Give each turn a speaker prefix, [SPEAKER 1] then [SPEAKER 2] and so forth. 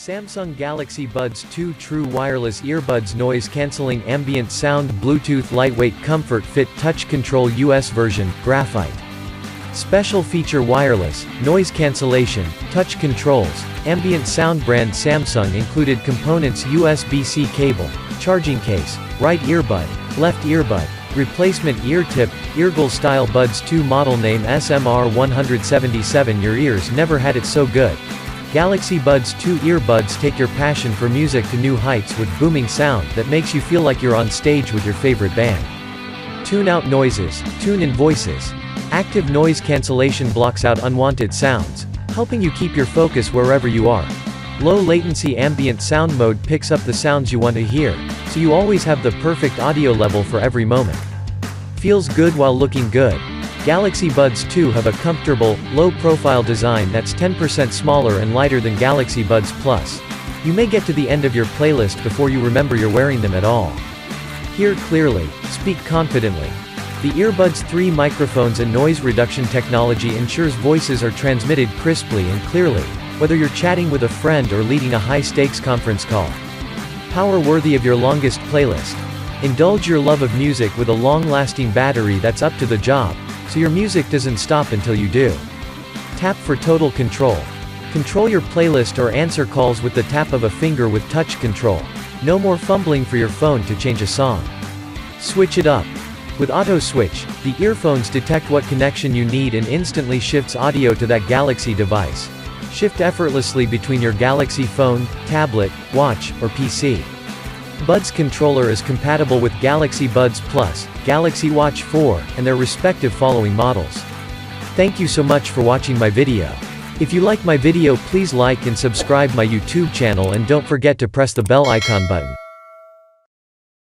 [SPEAKER 1] Samsung Galaxy Buds 2 True Wireless Earbuds Noise Cancelling Ambient Sound Bluetooth Lightweight Comfort Fit Touch Control US version, Graphite. Special feature wireless, noise cancellation, touch controls, ambient sound brand Samsung included components USB-C cable, charging case, right earbud, left earbud, replacement ear tip, Eargle Style Buds 2 model name SMR177. Your ears never had it so good. Galaxy Buds 2 earbuds take your passion for music to new heights with booming sound that makes you feel like you're on stage with your favorite band. Tune out noises, tune in voices. Active noise cancellation blocks out unwanted sounds, helping you keep your focus wherever you are. Low latency ambient sound mode picks up the sounds you want to hear, so you always have the perfect audio level for every moment. Feels good while looking good. Galaxy Buds 2 have a comfortable, low-profile design that's 10% smaller and lighter than Galaxy Buds Plus. You may get to the end of your playlist before you remember you're wearing them at all. Hear clearly, speak confidently. The Earbuds 3 microphones and noise reduction technology ensures voices are transmitted crisply and clearly, whether you're chatting with a friend or leading a high-stakes conference call. Power worthy of your longest playlist. Indulge your love of music with a long-lasting battery that's up to the job, so your music doesn't stop until you do. Tap for total control. Control your playlist or answer calls with the tap of a finger with touch control. No more fumbling for your phone to change a song. Switch it up. With Auto Switch, the earphones detect what connection you need and instantly shifts audio to that Galaxy device. Shift effortlessly between your Galaxy phone, tablet, watch, or PC. Buds controller is compatible with Galaxy Buds Plus, Galaxy Watch 4, and their respective following models. Thank you so much for watching my video. If you like my video, please like and subscribe my YouTube channel and don't forget to press the bell icon button.